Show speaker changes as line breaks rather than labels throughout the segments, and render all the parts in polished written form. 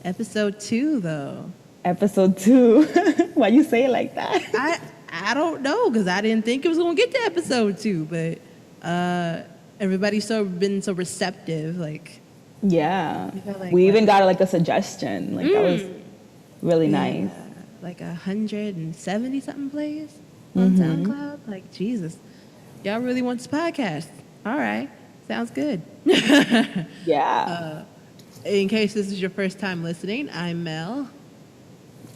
Episode 2, though.
Episode 2. Why you say it like that?
I don't know, because I didn't think it was going to get to episode 2, but everybody's been so receptive. Like,
Yeah.
like,
We even got like a suggestion. Like that was really nice.
like 170 something plays on SoundCloud. Like, Jesus, y'all really want this podcast? All right, sounds good.
Yeah.
In case this is your first time listening, I'm Mel,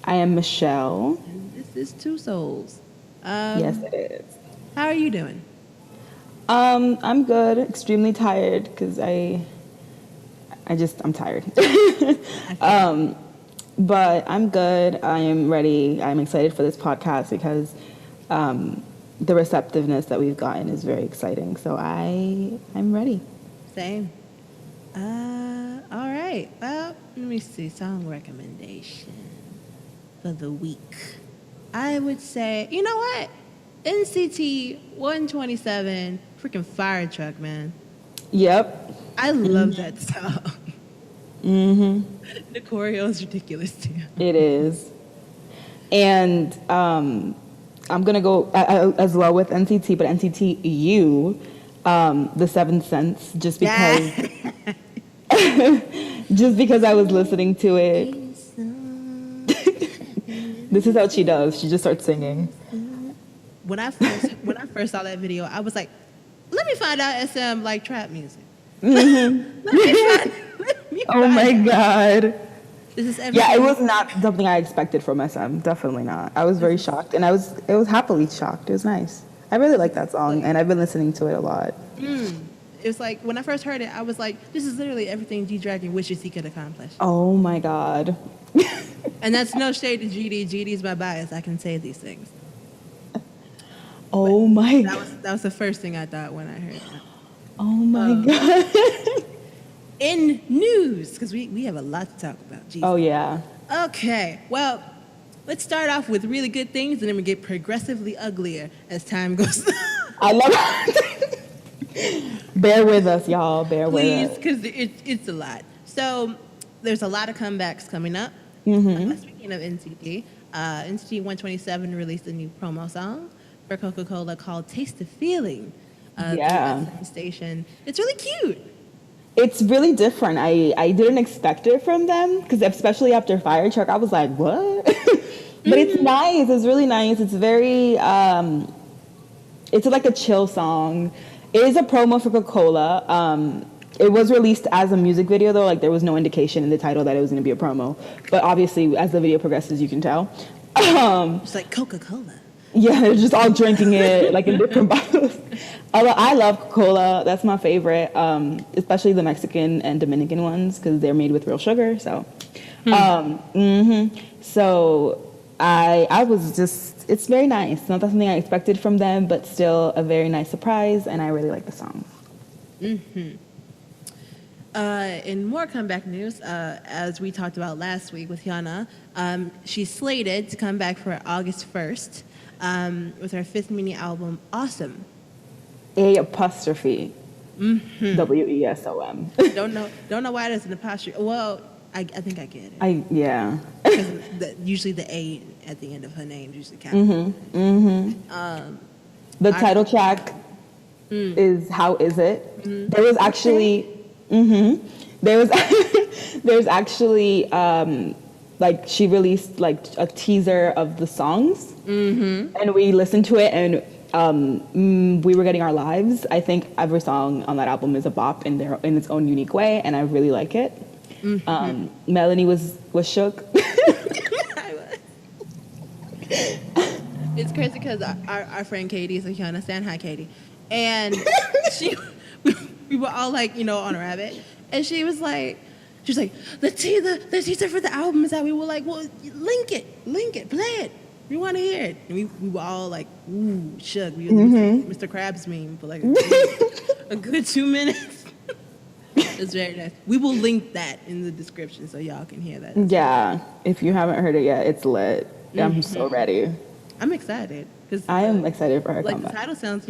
I am Michelle.
and this is Two Souls.
Yes, it is.
How are you doing?
I'm good. Extremely tired because I'm tired. But I'm good. I am ready. I'm excited for this podcast because the receptiveness that we've gotten is very exciting. So I'm ready.
Same. All right. Well, let me see. Song recommendation for the week. I would say, you know what? NCT 127, freaking fire truck, man.
Yep.
I love that song. The choreo is ridiculous too.
It is. And I'm going to go as well with NCT, but NCT U, The Seventh Sense, just because just because I was listening to it. This is how she does. She just starts singing.
When I first saw that video, I was like, let me find out SM like trap music. Let me
Oh
find
my
out.
God.
This is everything.
Yeah, it was not something I expected from SM. Definitely not. I was very shocked, and it was happily shocked. It was nice. I really like that song, and I've been listening to it a lot.
It was like, when I first heard it, I was like, this is literally everything G-Dragon wishes he could accomplish.
Oh my God.
And that's no shade to GD. GD's my bias. I can say these things.
Oh my
That
God.
was the first thing I thought when I heard that.
Oh my God.
In news, because we have a lot to talk about. Jesus.
Oh yeah.
Okay, well, let's start off with really good things, and then we get progressively uglier as time goes on.
I love it. Bear with us, y'all. Bear
Please,
with us.
because it's a lot. So there's a lot of comebacks coming up. Speaking of NCT, NCT 127 released a new promo song for Coca-Cola called Taste the Feeling.
Yeah.
The FM station. It's really cute.
It's really different. I didn't expect it from them because especially after Fire Truck, I was like, what? But it's nice. It's really nice. It's very, it's like a chill song. It is a promo for Coca-Cola. It was released as a music video though. Like there was no indication in the title that it was going to be a promo. But obviously as the video progresses, you can tell.
It's like Coca-Cola.
Yeah, they're just all drinking it like in different bottles. Although I love Coca-Cola, that's my favorite, especially the Mexican and Dominican ones because they're made with real sugar. So, so I was just, it's very nice. Not something I expected from them, but still a very nice surprise, and I really like the song.
In more comeback news, as we talked about last week with Hyuna, she's slated to come back for August 1st with her 5th mini album, Awesome.
A''WESOM.
Don't know why there's an apostrophe. Well, I think I get it.
Yeah.
Because usually the A at the end of her name usually counts.
The title track is How Is It? There was actually, there's actually, like she released like a teaser of the songs, and we listened to it, and we were getting our lives. I think every song on that album is a bop in its own unique way, and I really like it. Melanie was shook.
It's crazy because our friend Katie is a Hyuna stan. Hi, Katie. And we were all like, on a rabbit. And she was like, the teaser for the album is out. We were like, well, link it, play it. We want to hear it. And we were all like, ooh, shook. We were Mr. Krabs meme for like a good 2 minutes. It's very nice. We will link that in the description so y'all can hear that.
Yeah, if you haven't heard it yet, it's lit. I'm so ready.
I'm excited because
I am excited for her
like
comeback.
the title sounds,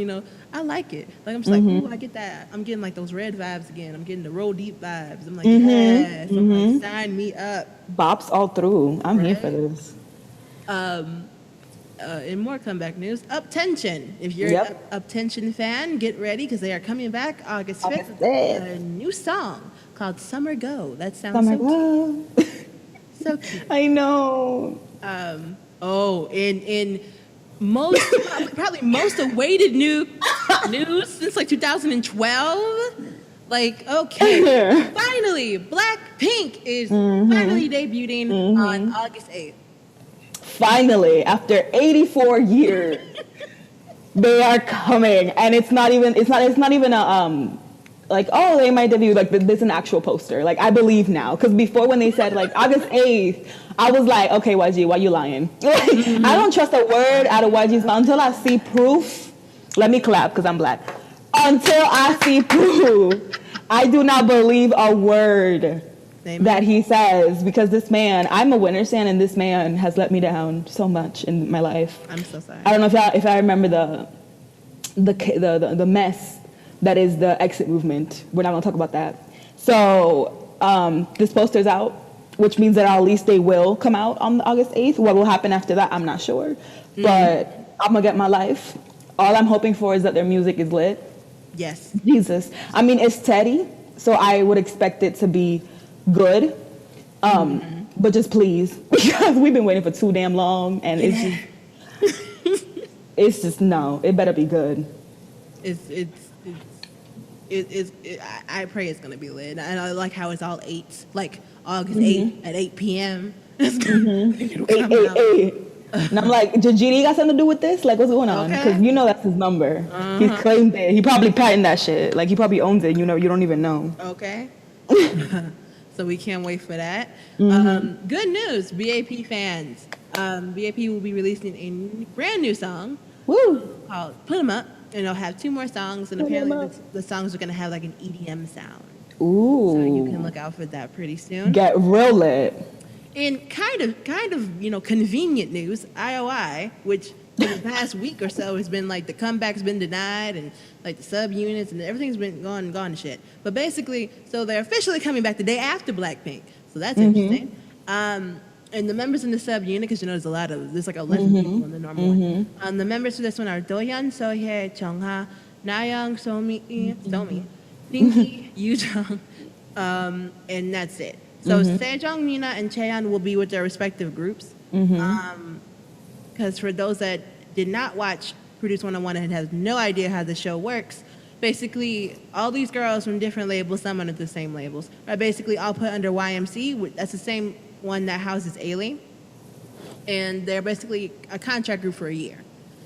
I like it. Like I'm just like, ooh, I get that. I'm getting like those red vibes again. I'm getting the roll deep vibes. I'm like, yes. I'm like, sign me up.
Bops all through. I'm here for
Right?
this.
In more comeback news, Up Tension. If you're
Yep.
an Up Tension fan, get ready because they are coming back August 5th
August
with
5th.
a new song called Summer Go. That sounds
Summer
so cute.
love.
So cute.
I know.
In most probably most awaited news since like 2012. Like, okay, finally, Blackpink is finally debuting on August 8th.
Finally, after 84 years, they are coming, and it's not even a like, oh, they might debut, like this is an actual poster. Like, I believe now, because before when they said like August 8th, I was like, okay, YG, why you lying? I don't trust a word out of YG's mouth until I see proof. Let me clap because I'm black. Until I see proof, I do not believe a word that he says, because this man, I'm a winner stan, and this man has let me down so much in my life.
I'm so sorry.
I don't know if I remember the mess that is the exit movement. We're not gonna talk about that. So this poster's out, which means that at least they will come out on August 8th. What will happen after that, I'm not sure. But I'm gonna get my life. All I'm hoping for is that their music is lit.
Yes.
Jesus. I mean, it's Teddy, so I would expect it to be good. But just please, because we've been waiting for too damn long, and it's just no. It better be good.
I pray it's gonna be lit, and I like how it's all 8, like August 8th at 8 p.m. It's gonna come out.
8. And I'm like, did Genie got something to do with this? Like, what's going on? Because
Okay.
that's his number. He's claimed it. He probably patented that shit. Like, he probably owns it. You don't even know.
Okay. So we can't wait for that. Good news, BAP fans. BAP will be releasing a brand new song
Woo!
called Put 'Em Up, and they'll have 2 more songs, and
Put 'em
apparently
up.
the songs are going to have like an EDM sound.
Ooh.
So you can look out for that pretty soon.
Get real lit.
In kind of convenient news, IOI, which for the past week or so has been like the comeback's been denied, and like the subunits and everything's been gone to shit. But basically, so they're officially coming back the day after Blackpink, so that's interesting. And the members in the subunit, because there's like 11 people in the normal one. The members for this one are Dohyun, Sohye, Jongha, Nayoung, Somi, Pinky, Yoojung, and that's it. So Sejong, Mina, and Chaeyeon will be with their respective groups. Because for those that did not watch Produce 101 and have no idea how the show works, basically all these girls from different labels, some under the same labels, are basically all put under YMC. That's the same one that houses Ailey. And they're basically a contract group for a year.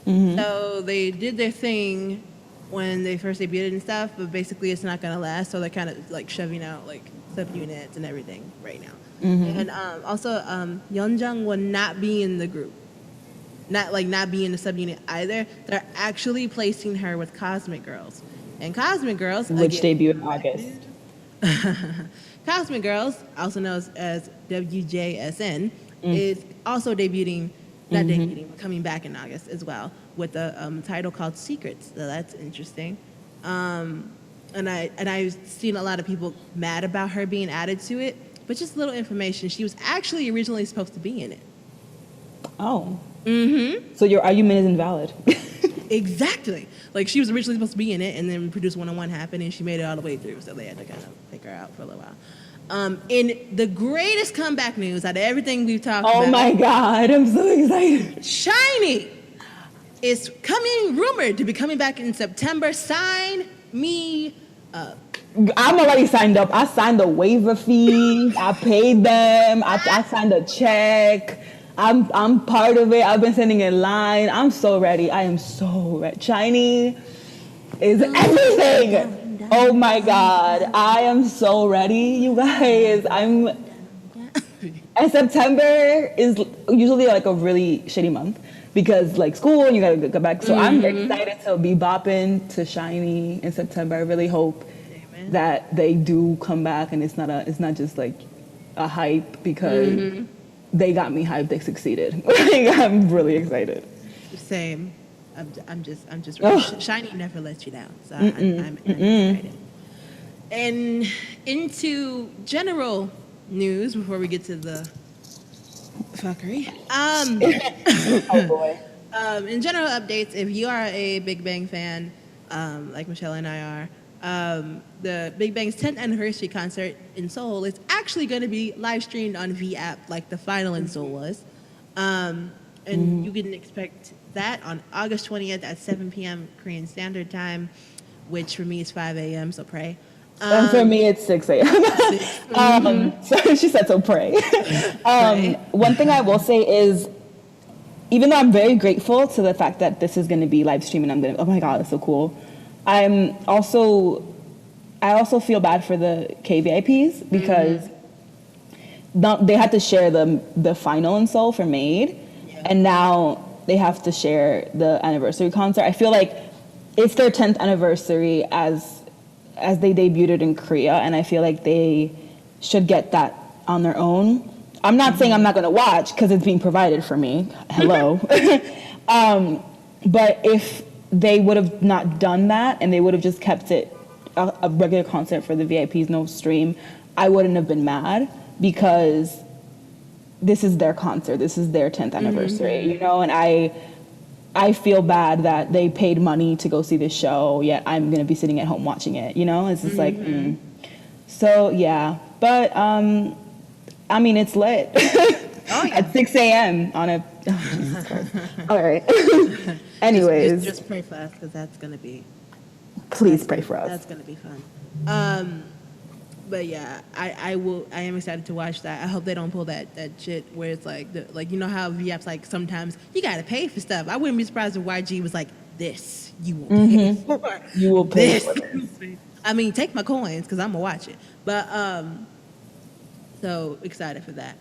So they did their thing when they first debuted and stuff, but basically it's not going to last. So they're kind of like shoving out like subunits and everything right now. And also, Yeonjung will not be in the group. Not be in the subunit either. They're actually placing her with Cosmic Girls. And Cosmic Girls,
Which
again,
debuted in August.
Cosmic Girls, also known as WJSN, is also debuting, not debuting, but coming back in August as well, with a title called Secrets. So that's interesting. And I've seen a lot of people mad about her being added to it, but just little information. She was actually originally supposed to be in it.
Oh. So your argument is invalid.
Exactly. Like, she was originally supposed to be in it, and then Produce 101 happened, and she made it all the way through, so they had to kind of pick her out for a little while. In the greatest comeback news out of everything we've talked about.
Oh my God, I'm so excited.
Shiny is rumored to be coming back in September. Sign me up.
I'm already signed up. I signed the waiver fees. I paid them. I signed a check. I'm part of it. I've been sending in line. I'm so ready. I am so ready. Shiny is everything. Oh my God. I am so ready, you guys. And September is usually like a really shitty month because like school and you gotta go back. So I'm excited to be bopping to Shiny in September. I really hope that they do come back and it's not just like a hype because they got me hyped. They succeeded. I'm really excited.
Same. I'm just
Ugh.
Shiny never lets you down. So I'm excited. And into general news before we get to the fuckery.
Oh boy.
In general updates, if you are a Big Bang fan, like Michelle and I are, the Big Bang's 10th anniversary concert in Seoul is actually going to be live streamed on V app, like the final in Seoul was. And you can expect that on August 20th at 7 p.m. Korean Standard Time, which for me is 5 a.m. So pray.
And for me, it's 6 a.m. So she said, so pray. One thing I will say is, even though I'm very grateful to the fact that this is going to be live streaming, I'm going to, oh my God, that's so cool. I also feel bad for the KVIPs because they had to share the final in Seoul for Made, and now they have to share the anniversary concert. I feel like it's their 10th anniversary as they debuted in Korea, and I feel like they should get that on their own. I'm not saying I'm not going to watch because it's being provided for me. Hello. But if they would have not done that and they would have just kept it a regular concert for the VIPs, no stream, I wouldn't have been mad because this is their concert. This is their 10th anniversary, you know, and I feel bad that they paid money to go see this show, yet I'm going to be sitting at home watching it, you know? It's just like, So, yeah. But, I mean, it's lit.
Oh, yeah.
At 6 a.m. on a... Oh, Jesus Christ. All right. Anyways.
Just pray for us because that's going to be...
Please pray for us.
That's going to be fun. But yeah, I am excited to watch that. I hope they don't pull that shit where it's like, you know how VAP's like sometimes you got to pay for stuff. I wouldn't be surprised if YG was like, this you will pay for.
You will pay
this.
for this.
I mean, take my coins because I'm going to watch it. But, so excited for that.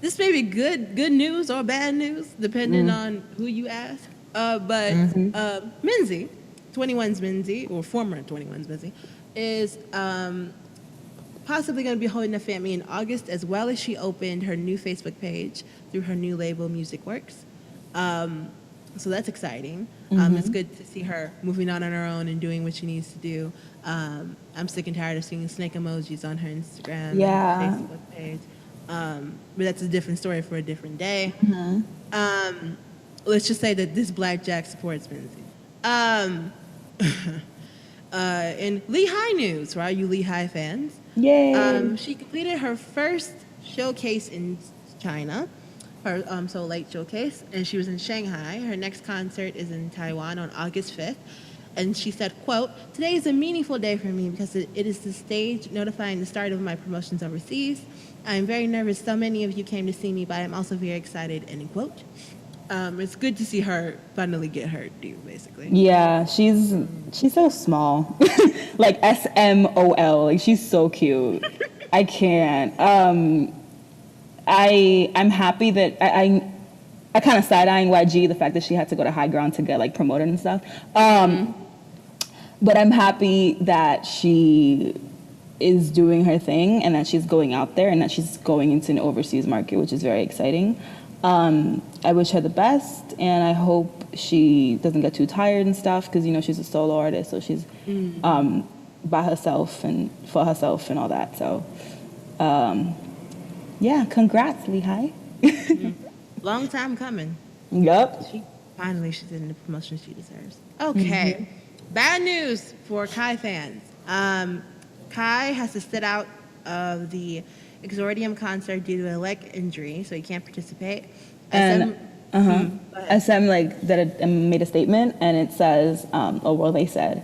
This may be good news or bad news, depending on who you ask. But Minzy, 21's Minzy, or former 21's Minzy, is possibly going to be holding a fan meet in August, as well as she opened her new Facebook page through her new label, Music Works. So that's exciting. It's good to see her moving on her own and doing what she needs to do. I'm sick and tired of seeing snake emojis on her Instagram and Facebook page. But that's a different story for a different day. Let's just say that this blackjack supports Minzy. In Lehigh news, for all you Lehigh fans,
Yay!
she completed her first showcase in China, her Soul Late showcase, and she was in Shanghai. Her next concert is in Taiwan on August 5th. And she said, quote, "Today is a meaningful day for me because it is the stage notifying the start of my promotions overseas. I am very nervous. So many of you came to see me, but I'm also very excited," end quote. It's good to see her finally get her due, basically.
Yeah, she's so small. Like SMOL. Like, she's so cute. I can't. I'm happy that I kind of side-eyeing YG, the fact that she had to go to High Ground to get like promoted and stuff. But I'm happy that she is doing her thing and that she's going out there and that she's going into an overseas market, which is very exciting. I wish her the best, and I hope she doesn't get too tired and stuff, because, you know, she's a solo artist, so she's by herself and for herself and all that. So, yeah, congrats, Lehigh.
Long time coming.
Yup.
She's in the promotion she deserves. Okay. Bad news for Kai fans. Kai has to sit out of the Exordium concert due to a leg injury, so he can't participate.
And SM made a statement, and it says, they said,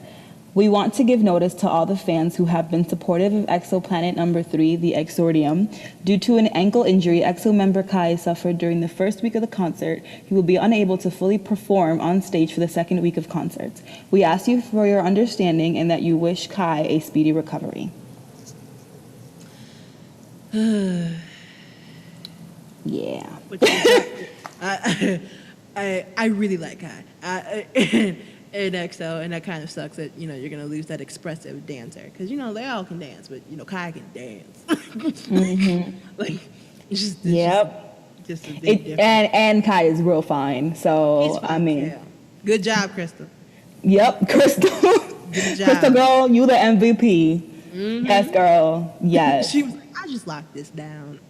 "We want to give notice to all the fans who have been supportive of Exoplanet number 3, the Exordium. Due to an ankle injury EXO member Kai suffered during the first week of the concert, he will be unable to fully perform on stage for the second week of concerts. We ask you for your understanding and that you wish Kai a speedy recovery." Yeah.
I really like Kai in EXO, and that kind of sucks that, you know, you're gonna lose that expressive dancer, because, you know, they all can dance, but, you know, Kai can dance. Like, it's just just a big difference.
And Kai is real fine. So I mean,
yeah. Good job, Crystal.
Yep, Crystal.
Good job.
Crystal girl, you the MVP.
Mm-hmm.
Yes, girl. Yes.
She was like, I just locked this down.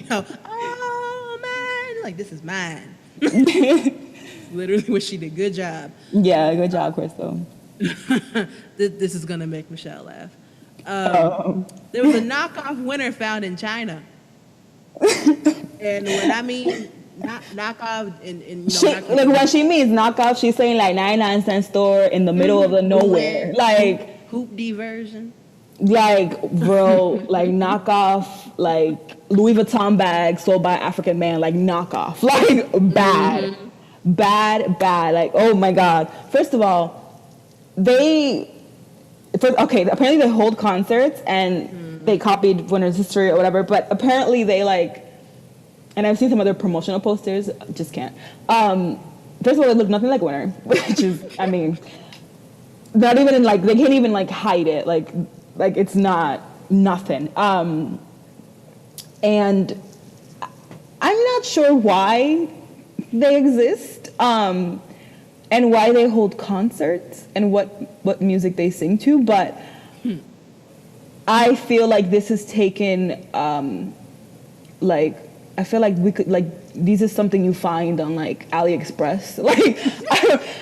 Oh man, like this is mine. Literally what she did. Good job.
Yeah, good job, Crystal.
This is gonna make Michelle laugh. There was a knockoff winner found in China, and when I mean knockoff,
like when she means knockoff, she's saying like 99-cent store in the middle of the nowhere, like
hoop D version.
Like, bro, like knockoff, like Louis Vuitton bag sold by an African man, like knockoff, like bad, bad. Like, oh my God. First of all, apparently they hold concerts and they copied Winner's History or whatever, but apparently they like, and I've seen some other promotional posters, just can't. First of all, they look nothing like Winner, which is, I mean, not even like, they can't even like hide it, like it's not nothing. And I'm not sure why they exist, and why they hold concerts and what music they sing to, but I feel like this is taken, like, I feel like we could, like, this is something you find on like AliExpress.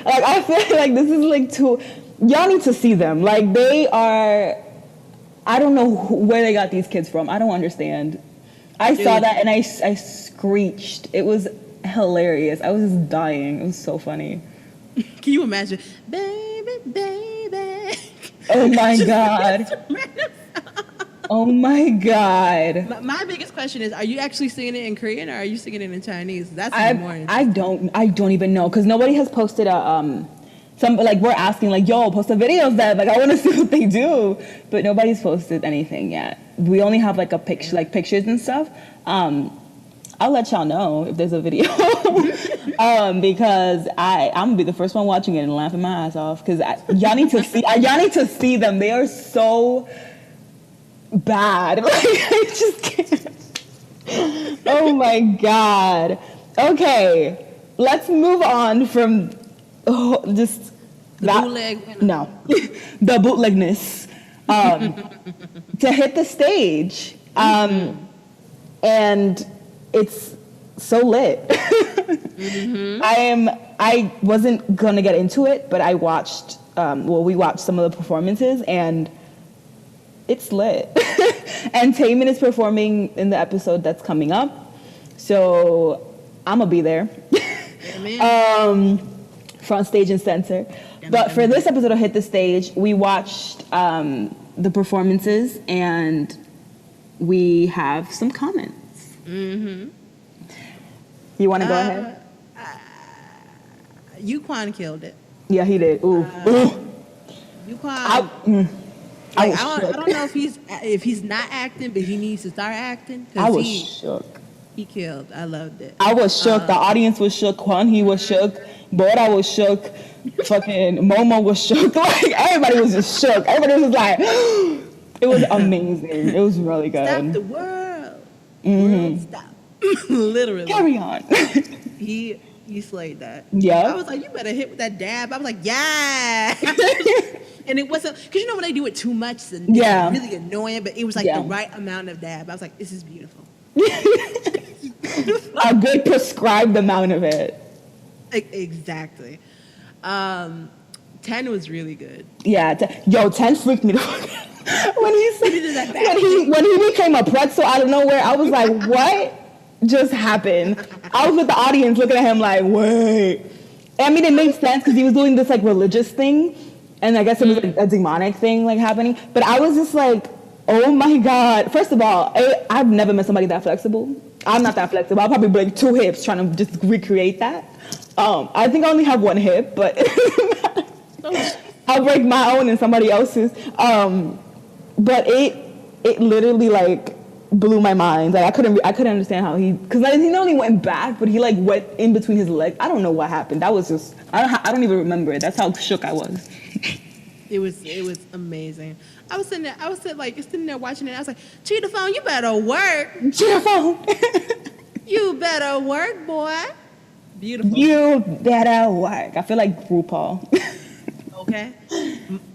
I feel like this is like y'all need to see them. Like, they are, I don't know where they got these kids from. I don't understand. I saw that and I screeched. It was hilarious. I was just dying. It was so funny.
Can you imagine? Baby, baby.
Oh my God. Oh my God.
My biggest question is, are you actually singing it in Korean or are you singing it in Chinese? That's more
I don't even know, because nobody has posted some, like, we're asking, like, yo, post the videos that, like, I want to see what they do, but nobody's posted anything yet. We only have like pictures and stuff. I'll let y'all know if there's a video. Because I'm gonna be the first one watching it and laughing my ass off, because y'all need to see them. They are so bad. Like, I just can't. Oh my God. Okay, let's move on from just
the bootleg.
No, the bootlegness. To hit the stage, and it's so lit. I wasn't gonna get into it, but I watched. We watched some of the performances, and it's lit. And Taemin is performing in the episode that's coming up, so I'm gonna be there. Front stage and center. But for this episode of Hit the Stage, we watched the performances, and we have some comments. You want to go ahead?
Yukwon killed it.
Yeah, he did. Ooh.
Yukwon. I don't know if he's not acting, but he needs to start acting.
I was shook.
He killed. I loved it.
I was shook. The audience was shook. Kwon, he was shook. Bora was shook. Fucking Momo was shook. Like, everybody was just shook. Everybody was like, it was amazing. It was really good.
Stop the world. World stop. Literally.
Carry on.
He slayed that.
Yeah.
I was like, you better hit with that dab. I was like, yeah. And it wasn't, because you know when they do it too much, and it's really annoying, but it was like the right amount of dab. I was like, this is beautiful.
A good prescribed amount of it.
Exactly. 10 was really good.
Yeah. 10 freaked me the fuck out. When he became a pretzel out of nowhere, I was like, what just happened? I was with the audience looking at him like, wait. I mean, it made sense because he was doing this like religious thing, and I guess it was like a demonic thing like happening. But I was just like, oh my God. First of all, I've never met somebody that flexible. I'm not that flexible. I'll probably break 2 hips trying to just recreate that. I think I only have 1 hip, but I'll break my own and somebody else's. But it literally like blew my mind. Like I couldn't understand how because he not only went back, but he like went in between his legs. I don't know what happened. That was just I don't even remember it. That's how shook I was.
It was amazing. sitting there watching it. I was like, Cheetah Phone, you better work.
Cheetah Phone.
You better work, boy. Beautiful.
You better work. I feel like RuPaul.
Okay.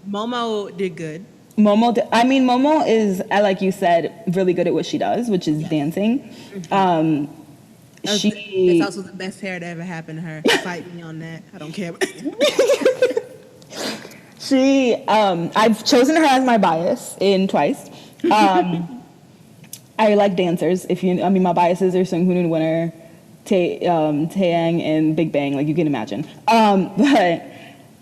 Momo did good.
Momo is, like you said, really good at what she does, which is dancing.
Mm-hmm. It's also the best hair that ever happened to her. Fight me on that. I don't care.
I've chosen her as my bias in Twice. I like dancers. My biases are Sung Hoon Winner, Taeyang, and Big Bang, like you can imagine. But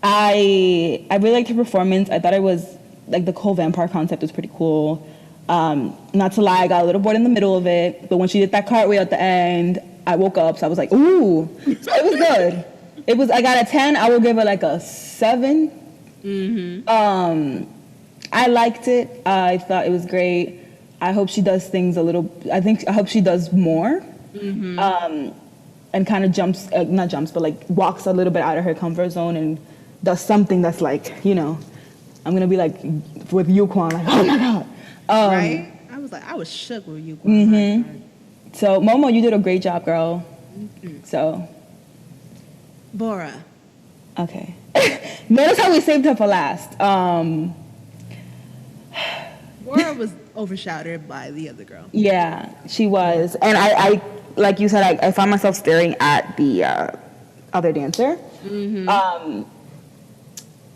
I really liked her performance. I thought it was, like, the whole vampire concept was pretty cool. Not to lie, I got a little bored in the middle of it, but when she did that cartwheel at the end, I woke up, so I was like, ooh. So it was good. I got a 10, I would give it like a 7. Mm-hmm. I liked it. I thought it was great. I hope she does things I hope she does more. Mm-hmm. And kind of not jumps, but like walks a little bit out of her comfort zone and does something that's like, I'm going to be like with Yukwon, like, oh my God.
Right? I was shook with Yukwon.
Mm-hmm. So, Momo, you did a great job, girl. Mm-hmm. So.
Bora.
Okay. Notice how we saved her for last.
Bora was overshadowed by the other girl.
Yeah, she was. And I like you said, I found myself staring at the other dancer. Mm-hmm.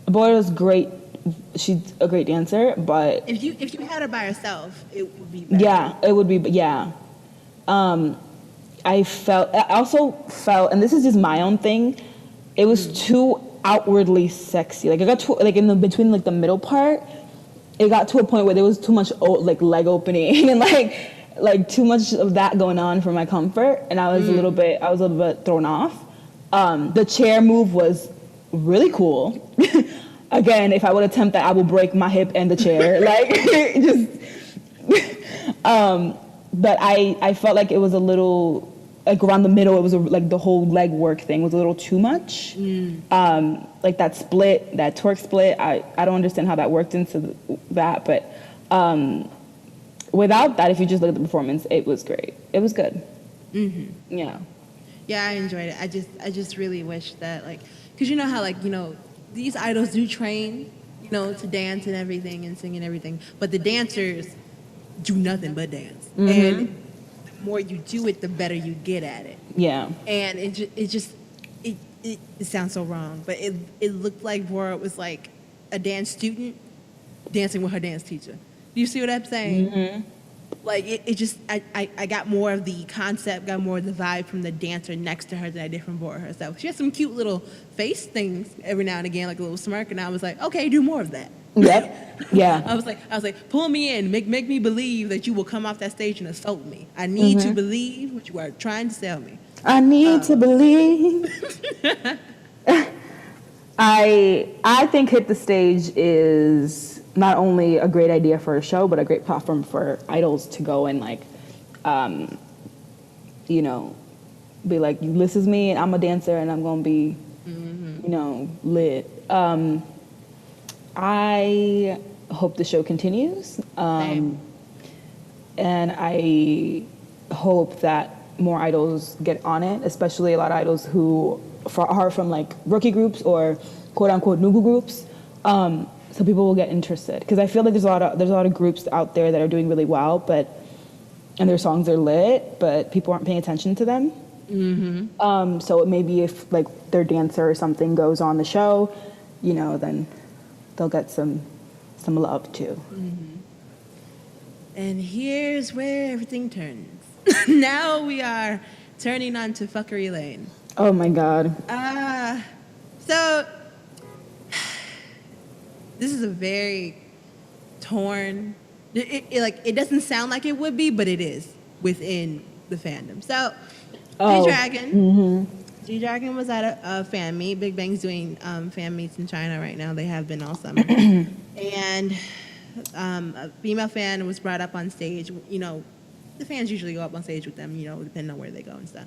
Bora was great. She's a great dancer, but
if you had her by herself, it would be better.
Yeah, it would be. Yeah. I also felt, and this is just my own thing, it was too outwardly sexy. Like, it got to, like, between like the middle part, it got to a point where there was too much like leg opening and like too much of that going on for my comfort, and I was a little bit thrown off. The chair move was really cool. Again, if I would attempt that, I will break my hip and the chair. Like, but I felt like it was a little, like, around the middle, it was like the whole leg work thing was a little too much. Like that twerk split, I don't understand how that worked into that, but without that, if you just look at the performance, it was great. It was good. Mm-hmm. Yeah.
Yeah, I enjoyed it. I just really wish that, like, because you know how, like, these idols do train, to dance and everything and sing and everything, but the dancers do nothing but dance. Mm-hmm. And the more you do it, the better you get at it.
Yeah.
And it sounds so wrong, but it looked like Bora was like a dance student dancing with her dance teacher. Do you see what I'm saying? Mm-hmm. Like, I got more of the concept, got more of the vibe from the dancer next to her than I did from Bora herself. She had some cute little face things every now and again, like a little smirk, and I was like, okay, do more of that.
Yep. Yeah.
I was like, pull me in, make me believe that you will come off that stage and assault me. I need to believe what you are trying to sell me.
I need to believe. I think Hit the Stage is not only a great idea for a show, but a great platform for idols to go and, like, be like, this is me, and I'm a dancer, and I'm gonna be, lit. I hope the show continues, and I hope that more idols get on it, especially a lot of idols who are from, like, rookie groups or quote-unquote nugu groups. So people will get interested, because I feel like there's a lot of groups out there that are doing really well, and their songs are lit, but people aren't paying attention to them. Mm-hmm. So maybe if, like, their dancer or something goes on the show, then they'll get some love too.
Mm-hmm. And here's where everything turns. Now we are turning on to Fuckery Lane.
Oh my God.
So this is a very torn. It doesn't sound like it would be, but it is within the fandom. So G-Dragon was at a fan meet. Big Bang's doing fan meets in China right now. They have been all summer. And a female fan was brought up on stage. The fans usually go up on stage with them, depending on where they go and stuff.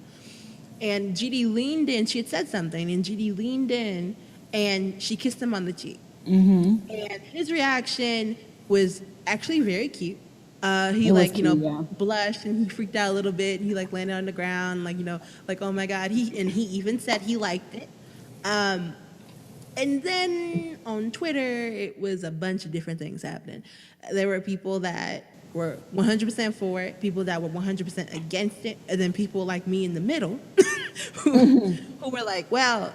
And GD leaned in. She had said something, and GD leaned in, and she kissed him on the cheek. Mm-hmm. And his reaction was actually very cute. He
It was
like,
cute, yeah.
blushed and he freaked out a little bit. And he like landed on the ground, like, like, oh my God. He even said he liked it. And then on Twitter, it was a bunch of different things happening. There were people that were 100% for it, people that were 100% against it, and then people like me in the middle who were like, well,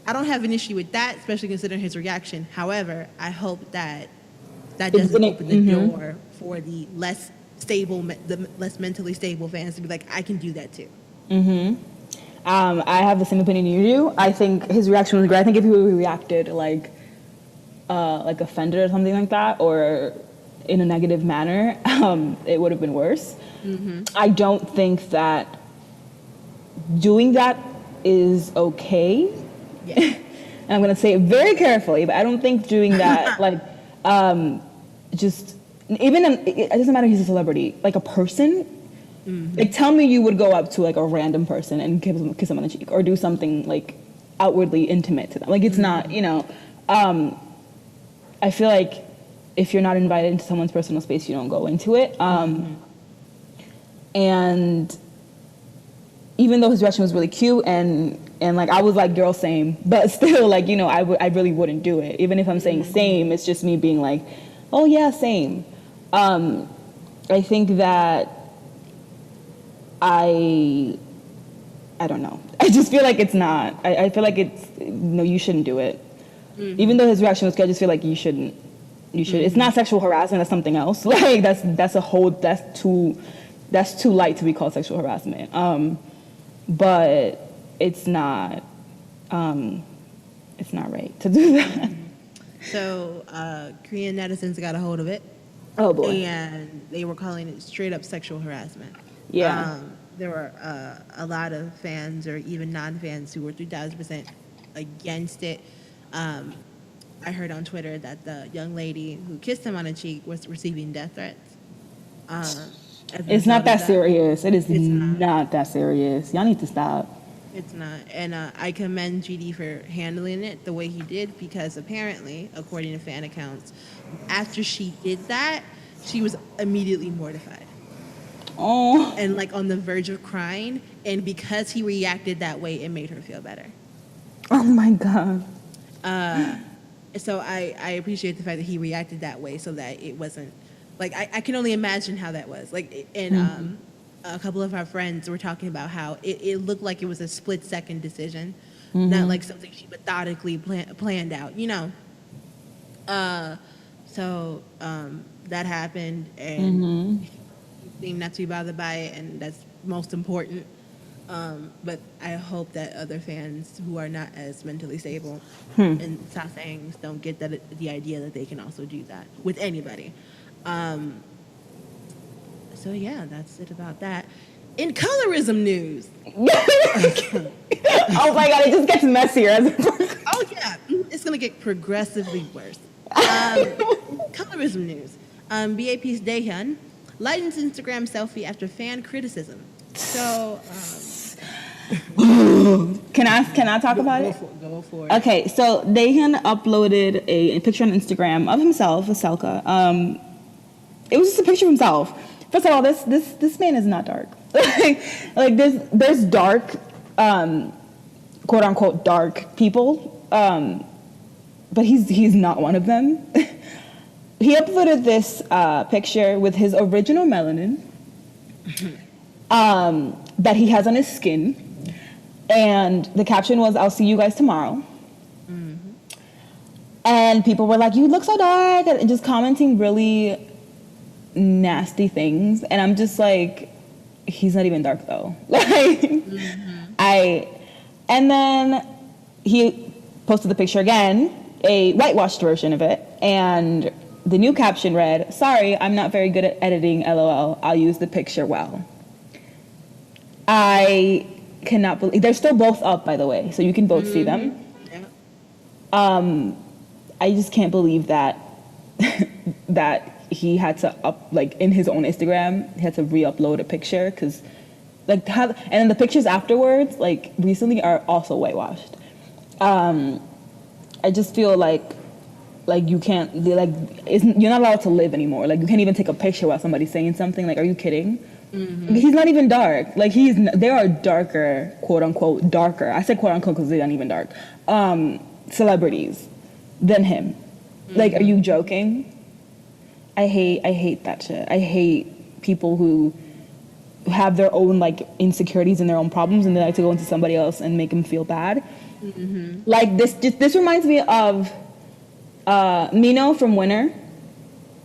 I don't have an issue with that, especially considering his reaction. However, I hope that doesn't open the door for the less stable, the less mentally stable fans to be like, I can do that too.
I have the same opinion you do. I think his reaction was great. I think if he reacted like offended or something like that, or in a negative manner, it would have been worse. I don't think that doing that is okay.
Yeah.
And I'm going to say it very carefully, but I don't think doing that, like, just, it doesn't matter if he's a celebrity, like a person, like tell me you would go up to like a random person and kiss them on the cheek or do something like outwardly intimate to them. Like it's not, I feel like if you're not invited into someone's personal space, you don't go into it. And even though his reaction was really cute and like I was like, girl, same, but still like, I really wouldn't do it. Even if I'm saying same, it's just me being like, oh yeah, same. I think that I don't know. I just feel like it's not. I feel like it's, no, you shouldn't do it. Even though his reaction was good, I just feel like you shouldn't. You should. It's not sexual harassment. That's something else. Like that's too light to be called sexual harassment. But it's not right to do that.
So Korean netizens got a hold of it.
Oh boy.
And they were calling it straight up sexual harassment.
Yeah.
There were a lot of fans or even non-fans who were 3,000% against it. I heard on Twitter that the young lady who kissed him on the cheek was receiving death threats.
It's not that serious. It's not that serious. Y'all need to stop.
It's not. And I commend GD for handling it the way he did, because apparently, according to fan accounts, after she did that, she was immediately mortified.
Oh.
And like on the verge of crying. And because he reacted that way, it made her feel better.
Oh my God.
So I appreciate the fact that he reacted that way so that it wasn't, like, I can only imagine how that was. Like, and a couple of our friends were talking about how it looked like it was a split-second decision, not like something she methodically planned out, So that happened, and he seemed not to be bothered by it, and that's most important. But I hope that other fans who are not as mentally stable and South Sangs don't get the idea that they can also do that with anybody. So yeah, that's it about that. In colorism news.
Oh my God, it just gets messier.
Oh yeah, it's gonna get progressively worse. Colorism news. BAP's Daehyun lightened Instagram selfie after fan criticism. So
Can I talk about it?
Go for it.
Okay, so Daehyun uploaded a picture on Instagram of himself, a selka. It was just a picture of himself. First of all, this man is not dark. Like there's dark, quote unquote dark people, but he's not one of them. He uploaded this picture with his original melanin that he has on his skin. And the caption was, "I'll see you guys tomorrow." And people were like, "You look so dark," and just commenting really nasty things. And I'm just like, he's not even dark though. Like, and then he posted the picture again, a whitewashed version of it. And the new caption read, "Sorry, I'm not very good at editing, LOL. I'll use the picture well." I cannot believe they're still both up, by the way, so you can both see them. Yeah. I just can't believe that that he had to in his own Instagram, he had to re-upload a picture because and then the pictures afterwards, like recently, are also whitewashed. I just feel like like you can't, like, you're not allowed to live anymore. Like, you can't even take a picture while somebody's saying something. Like, are you kidding? He's not even dark. Like, there are darker, quote unquote, darker. I said quote unquote because they're not even dark. Celebrities than him. Like, are you joking? I hate that shit. I hate people who have their own, like, insecurities and their own problems, and they like to go into somebody else and make them feel bad. Like, this reminds me of Mino from Winner,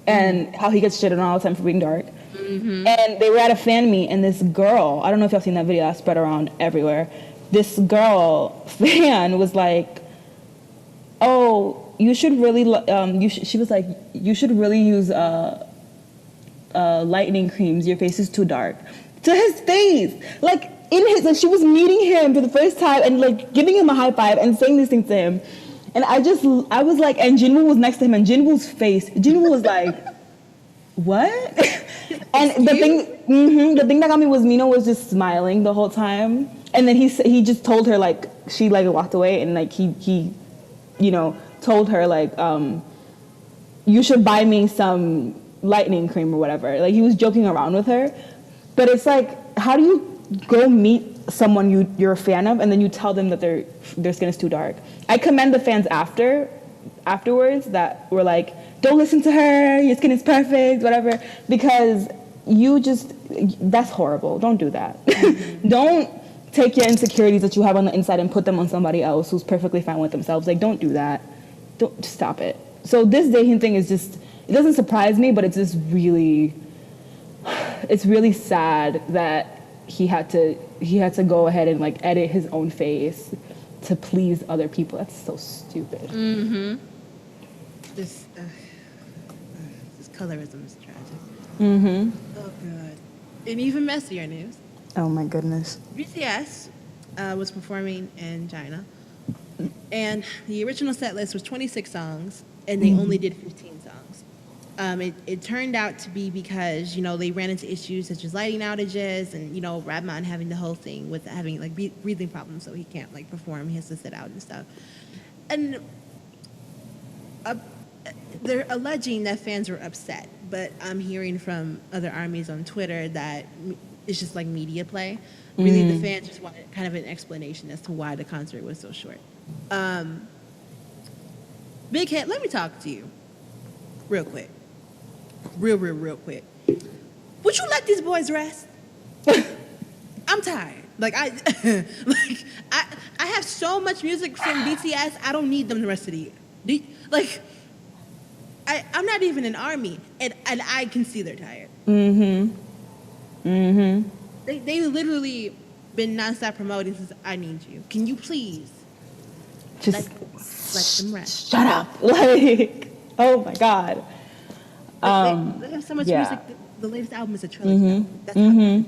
and how he gets shitted on all the time for being dark. And they were at a fan meet, and this girl, I don't know if y'all seen that video, that spread around everywhere. This girl fan was like, "Oh, you should really," she was like, "You should really use lightening creams. Your face is too dark." To his face, like like she was meeting him for the first time and like giving him a high five and saying these things to him, and I was like, and Jinwoo was next to him, and Jinwoo was like, "What?" And the thing that got me was Mino was just smiling the whole time, and then he just told her, like, she like walked away, and like he told her, like, "You should buy me some lightening cream or whatever." Like, he was joking around with her, but it's like, how do you go meet someone you're a fan of and then you tell them that their skin is too dark? I commend the fans afterwards that were like, "Don't listen to her, your skin is perfect," whatever, because that's horrible. Don't do that. Don't take your insecurities that you have on the inside and put them on somebody else who's perfectly fine with themselves. Like, don't do that. Don't, stop it. So this Daehin thing is just, it doesn't surprise me, but it's just really, it's really sad that he had to go ahead and like edit his own face to please other people. That's so stupid.
This colorism is tragic. Oh god. And even messier news.
Oh my goodness.
BTS was performing in China, and the original set list was 26 songs, and they only did 15 songs. It turned out to be because, they ran into issues such as lighting outages, and, Radman having the whole thing with having, like, breathing problems, so he can't, like, perform. He has to sit out and stuff. And they're alleging that fans were upset, but I'm hearing from other armies on Twitter that it's just, like, media play. Really, the fans just wanted kind of an explanation as to why the concert was so short. Big Head, let me talk to you real quick. Real quick. Would you let these boys rest? I'm tired. Like, I have so much music from BTS, I don't need them the rest of the year. I'm not even an army, and I can see they're tired. They literally been nonstop promoting since I Need You. Can you please
just
let them rest?
Shut up. Like, oh my God.
They have so much music. The latest album is a trilogy. That's how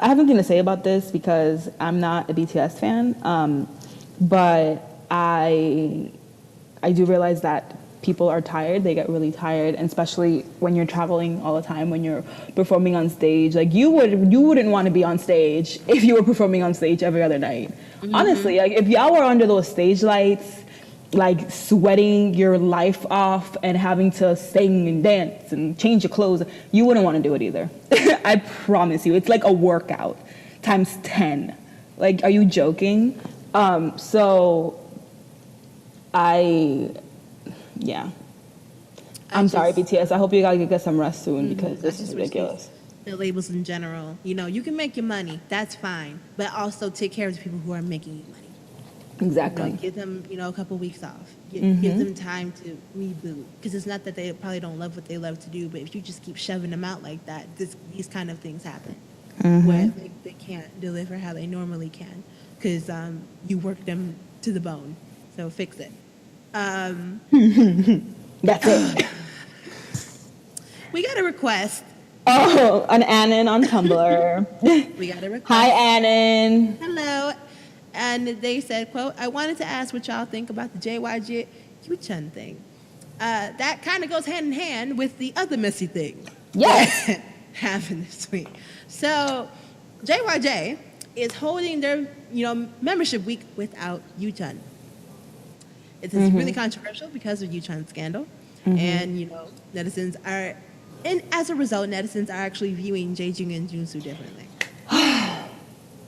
I have nothing to say about this because I'm not a BTS fan, but I do realize that people are tired. They get really tired, and especially when you're traveling all the time, when you're performing on stage. Like, you wouldn't want to be on stage if you were performing on stage every other night. Honestly, like, if y'all were under those stage lights, like, sweating your life off and having to sing and dance and change your clothes, you wouldn't want to do it either. I promise you. It's like a workout times 10. Like, are you joking? I'm sorry, BTS. I hope you guys get some rest soon because this is ridiculous.
The labels in general, you can make your money. That's fine, but also take care of the people who are making you money.
Exactly.
Give them, a couple weeks off. Give them time to reboot. Because it's not that they probably don't love what they love to do, but if you just keep shoving them out like that, these kind of things happen. Where they can't deliver how they normally can. Because you work them to the bone. So fix it.
That's it.
We got a request.
Oh, an Annan on Tumblr.
We got a request.
Hi, Annan.
Hello. And they said, quote, "I wanted to ask what y'all think about the JYG Yuchun thing. That kind of goes hand in hand with the other messy thing."
Yes.
Happened this week. So JYJ is holding their, membership week without Yuchun. It's really controversial because of Yuchun's scandal. And, netizens are, and as a result, netizens are actually viewing Jaejung and Junsu differently.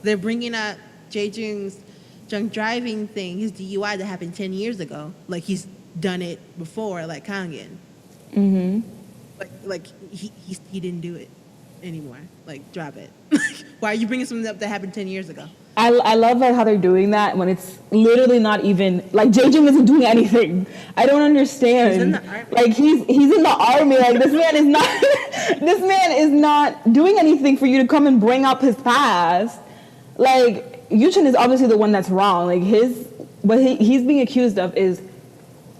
They're bringing up Jaejung's drunk driving thing, his DUI that happened 10 years ago, like he's done it before, like Kangin. Like he didn't do it anymore. Like, drop it. Why are you bringing something up that happened 10 years ago?
I love how they're doing that when it's literally not even, like, Jaejung isn't doing anything. I don't understand.
He's in the army.
Like, he's in the army. Like, this man is not this man is not doing anything for you to come and bring up his past. Like, Yuchun is obviously the one that's wrong. Like, what he's being accused of is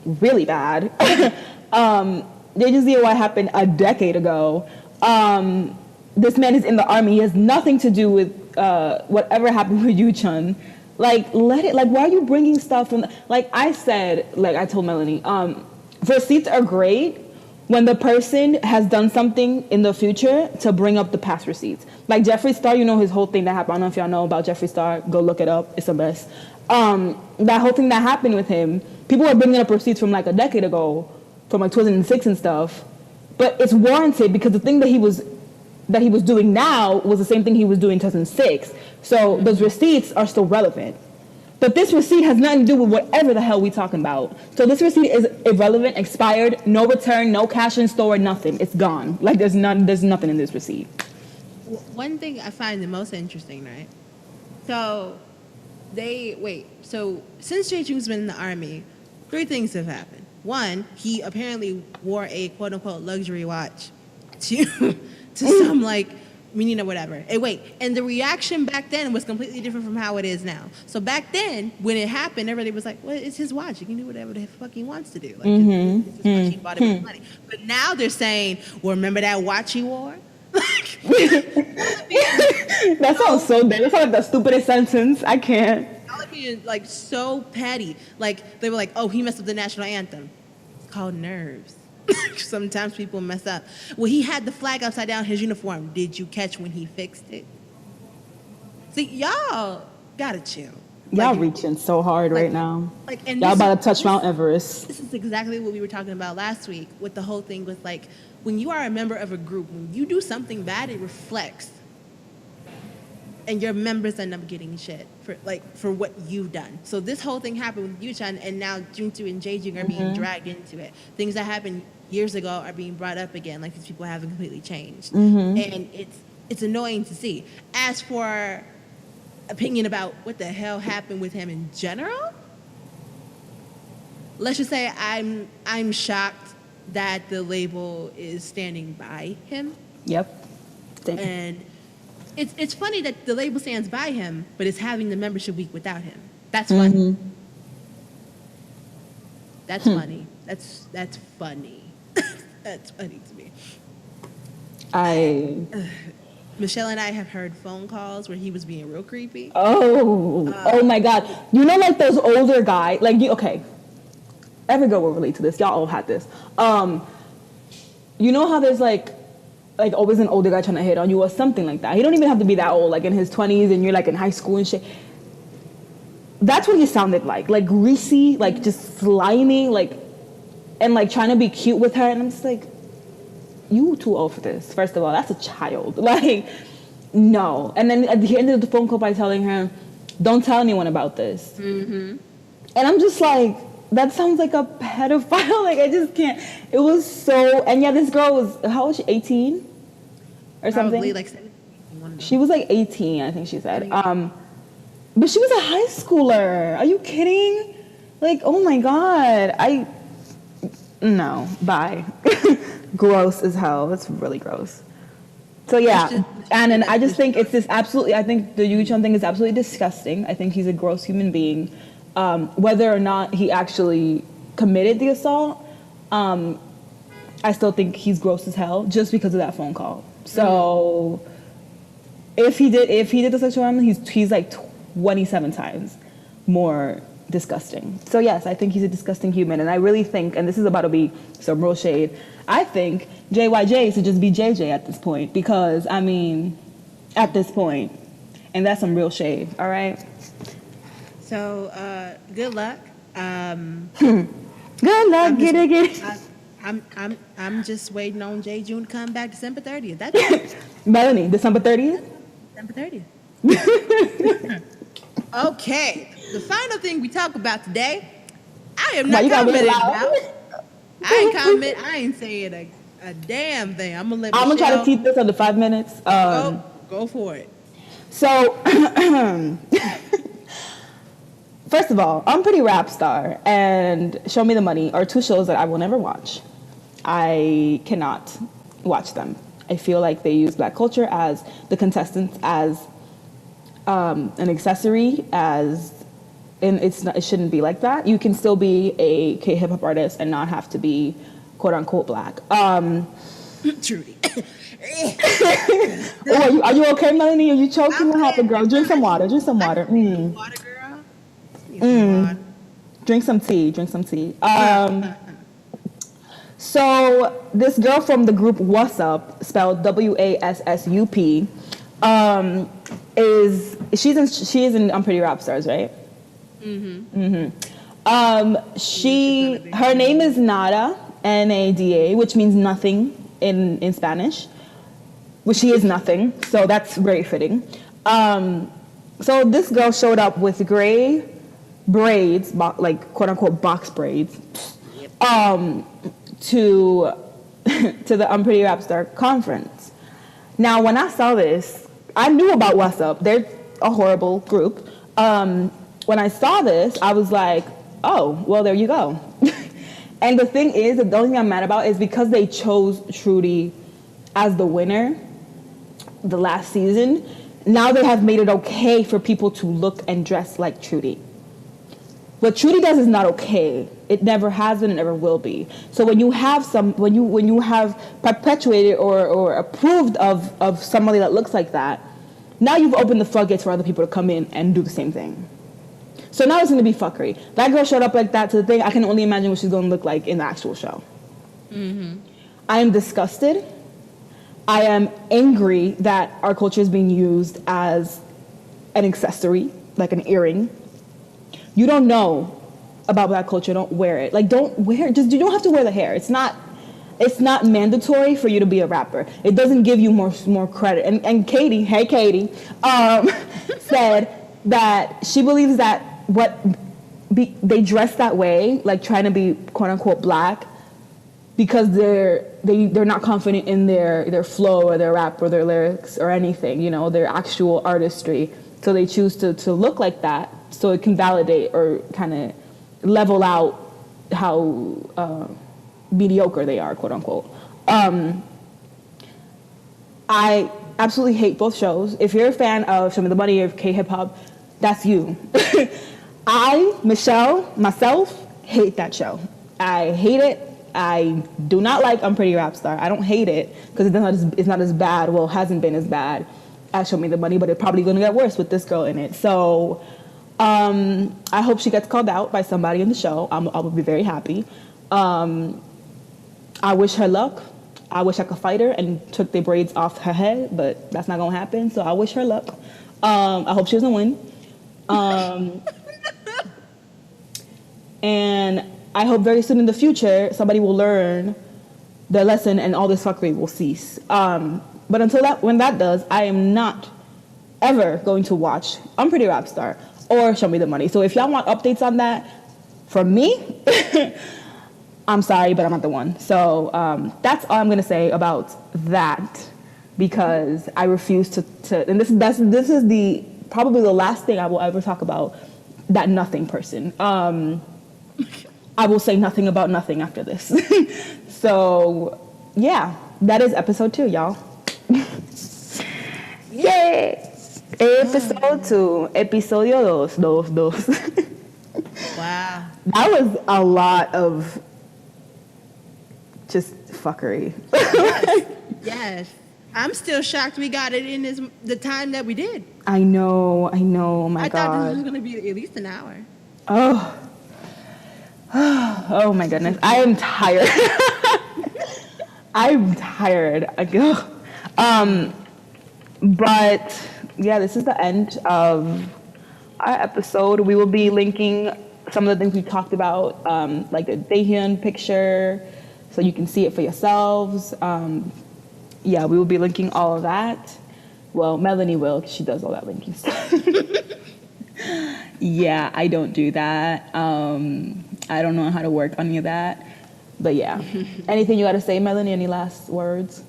really bad. Jaejung's DUI happened a decade ago. This man is in the army. He has nothing to do with whatever happened with Yuchun. Like, let it. Like, why are you bringing stuff from? Like I said, like I told Melanie, receipts are great when the person has done something in the future to bring up the past receipts. Like Jeffree Star, his whole thing that happened. I don't know if y'all know about Jeffree Star. Go look it up. It's a mess. That whole thing that happened with him, people were bringing up receipts from like a decade ago, from like 2006 and stuff. But it's warranted because the thing that he was doing now was the same thing he was doing in 2006. So those receipts are still relevant. But this receipt has nothing to do with whatever the hell we talking about. So this receipt is irrelevant, expired, no return, no cash in store, nothing. It's gone. Like there's nothing in this receipt.
One thing I find the most interesting, right? So since Jaejung's been in the army, 3 things have happened. One, he apparently wore a quote unquote luxury watch to some like meaning or whatever. And the reaction back then was completely different from how it is now. So back then, when it happened, everybody was like, well, it's his watch. He can do whatever the fuck he wants to do. Like, it's his watch. He bought it with money. But now they're saying, well, remember that watch he wore?
That sounds so bad. That sounds like the stupidest sentence. I can't.
Being like so petty. Like, they were like, oh, he messed up the national anthem. It's called nerves. Sometimes people mess up. Well, he had the flag upside down his uniform. Did you catch when he fixed it? See, y'all gotta chill.
Y'all reaching so hard right now. Y'all about to touch Mount Everest.
This is exactly what we were talking about last week with the whole thing with like, when you are a member of a group, when you do something bad, it reflects. And your members end up getting shit for what you've done. So this whole thing happened with Yuchun, and now Junsu and Jaejung are being dragged into it. Things that happened years ago are being brought up again, like these people haven't completely changed. And it's annoying to see. As for opinion about what the hell happened with him in general, let's just say I'm shocked that the label is standing by him.
Yep.
And it's funny that the label stands by him, but it's having the membership week without him. That's funny. That's funny. That's funny. That's funny to me. Michelle and I have heard phone calls where he was being real creepy.
Oh my God. Like those older guys, like okay. Every girl will relate to this. Y'all all had this. How there's like always an older guy trying to hit on you or something like that. He don't even have to be that old, like in his 20s and you're like in high school and shit. That's what he sounded like greasy, like just slimy, and like trying to be cute with her. And I'm just like, you too old for this. First of all, that's a child. Like, no. And then he ended the phone call by telling her, don't tell anyone about this. And I'm just like, that sounds like a pedophile. Like, I just can't. It was so, and yeah, this girl was, how old was she, 18? Or something?
Probably like 17.
She was like 18, I think she said. But she was a high schooler. Are you kidding? Like, oh my God. No, bye. Gross as hell. That's really gross. So yeah, and I just think it's I think the Yuchun thing is absolutely disgusting. I think he's a gross human being. Whether or not he actually committed the assault, I still think he's gross as hell just because of that phone call. So if he did the sexual harassment, he's like 27 times more disgusting. So yes, I think he's a disgusting human, and I really think, and this is about to be some real shade, I think JYJ should just be JJ at this point, because I mean, at this point, And that's some real shade, all right?
So, good luck.
Good luck, get it.
I'm just waiting on J. June to come back December 30th. That's it.
Melanie, December 30th?
December 30th. Okay. The final thing we talk about today, I am not commenting about. I ain't saying a damn thing. I'm gonna
try to keep this under 5 minutes.
Go for it.
So, first of all, I'm Pretty Rap Star and Show Me the Money are two shows that I will never watch. I cannot watch them. I feel like they use black culture as the contestants as an accessory, and it shouldn't be like that. You can still be a K-hip hop artist and not have to be quote unquote black.
Trudy.
Are you okay, Melanie? Are you choking? What happened, girl? Drink some water.
Water, girl.
Drink some tea. So this girl from the group What's Up, spelled WASSUP, she is in Pretty Rap Stars, right? Her name is Nada, Nada, which means nothing in Spanish, which she is nothing, so that's very fitting. So this girl showed up with gray braids, like quote unquote box braids, to the Pretty Rap Star conference. Now, when I saw this, I knew about What's Up. They're a horrible group. When I saw this, I was like, oh, well, there you go. And the thing is, the only thing I'm mad about is because they chose Trudy as the winner the last season, now they have made it okay for people to look and dress like Trudy. What Trudy does is not okay. It never has been and never will be. So when you have when you have perpetuated or approved of somebody that looks like that, now you've opened the floodgates for other people to come in and do the same thing. So now it's going to be fuckery. That girl showed up like that to the thing. I can only imagine what she's going to look like in the actual show. I am disgusted. I am angry that our culture is being used as an accessory, like an earring. You don't know about black culture, don't wear it. Like, don't wear it. You don't have to wear the hair. It's not mandatory for you to be a rapper. It doesn't give you more credit. And Katie, hey Katie, said that she believes that they dress that way, like trying to be quote unquote black, because they're not confident in their flow or their rap or their lyrics or anything, their actual artistry. So they choose to look like that so it can validate or kind of level out how mediocre they are, quote unquote. I absolutely hate both shows. If you're a fan of Show Me the Money or K-hip hop, that's you. I, Michelle, myself, hate that show. I hate it. I do not like Pretty Rap Star. I don't hate it because it's not as bad. Well, it hasn't been as bad as Show Me the Money, but it's probably going to get worse with this girl in it. So I hope she gets called out by somebody in the show. I will be very happy. I wish her luck. I wish I could fight her and took the braids off her head, but that's not going to happen. So I wish her luck. I hope she doesn't win. And I hope very soon in the future, somebody will learn their lesson and all this fuckery will cease. But when that does, I am not ever going to watch Pretty Rap Star or Show Me the Money. So if y'all want updates on that from me, I'm sorry, but I'm not the one. So that's all I'm going to say about that, because I refuse to and this is probably the last thing I will ever talk about that nothing person. I will say nothing about nothing after this. So, yeah, that is episode 2, y'all. Yay! Episode 2. Episodio 2.
Wow.
That was a lot of just fuckery.
Yes. I'm still shocked we got it in the time that we did.
I know, oh my God.
I thought this was going to be at least an hour.
Oh my goodness. I am tired. I'm tired. But yeah, this is the end of our episode. We will be linking some of the things we talked about, like the Daehyun picture, so you can see it for yourselves. Yeah, we will be linking all of that. Well, Melanie will, because she does all that linking stuff. Yeah, I don't do that. I don't know how to work on any of that. But yeah. Anything you got to say, Melanie? Any last words?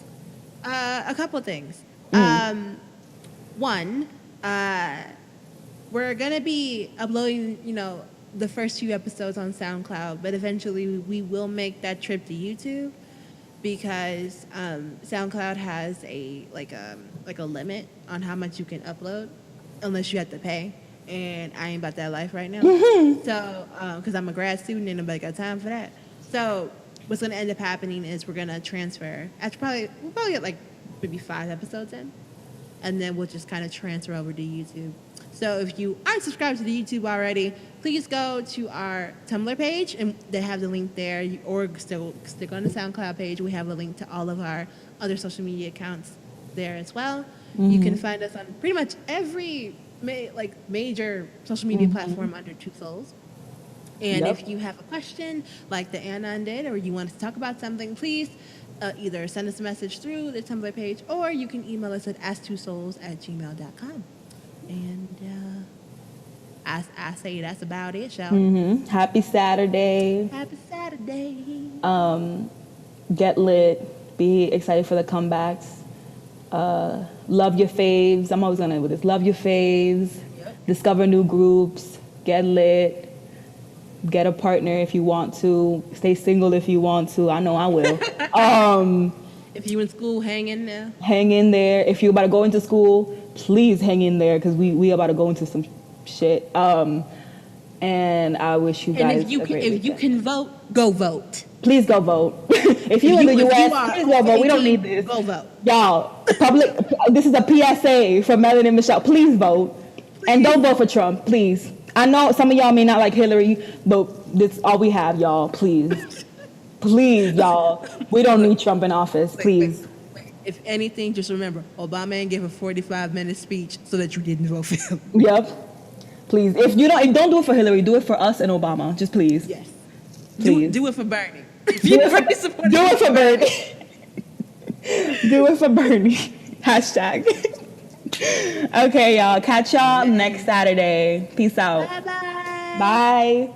A couple things. One, we're gonna be uploading, the first few episodes on SoundCloud, but eventually we will make that trip to YouTube because SoundCloud has a limit on how much you can upload, unless you have to pay. And I ain't about that life right now. So, because I'm a grad student and nobody got time for that. So, what's going to end up happening is we're going to transfer. We'll probably get like maybe 5 episodes in, and then we'll just kind of transfer over to YouTube. So, if you aren't subscribed to the YouTube already, please go to our Tumblr page, and they have the link there. Or still stick on the SoundCloud page. We have a link to all of our other social media accounts there as well. You can find us on pretty much every major social media platform under Two Souls. And if you have a question like the Anon did, or you want us to talk about something, please either send us a message through the Tumblr page, or you can email us at asktwosouls@gmail.com. And I say that's about it, y'all.
Happy Saturday.
Happy Saturday.
Get lit. Be excited for the comebacks. Love your faves. I'm always gonna end with this. Love your faves. Discover new groups. Get lit. Get a partner if you want to. Stay single if you want to. I know I will.
If you in school, hang in there.
Hang in there. If you're about to go into school, please hang in there, because we about to go into some shit. And I wish you guys.
And if you can vote, go vote.
Please go vote. If you're in the U.S., please go vote. We don't need this.
Go vote.
Y'all, this is a PSA from Melanie and Michelle. Please vote. Please. And don't vote for Trump, please. I know some of y'all may not like Hillary, but this is all we have, y'all. Please. Please, y'all. We don't need Trump in office. Please.
Wait. If anything, just remember, Obama ain't give a 45-minute speech so that you didn't vote for him.
Yep. Please. If don't do it for Hillary, do it for us and Obama. Just please.
Yes.
Please.
Do it for Bernie.
Do it for Bernie. Do it for Bernie. Hashtag. Okay, y'all. Catch y'all next Saturday. Peace out.
Bye-bye.
Bye.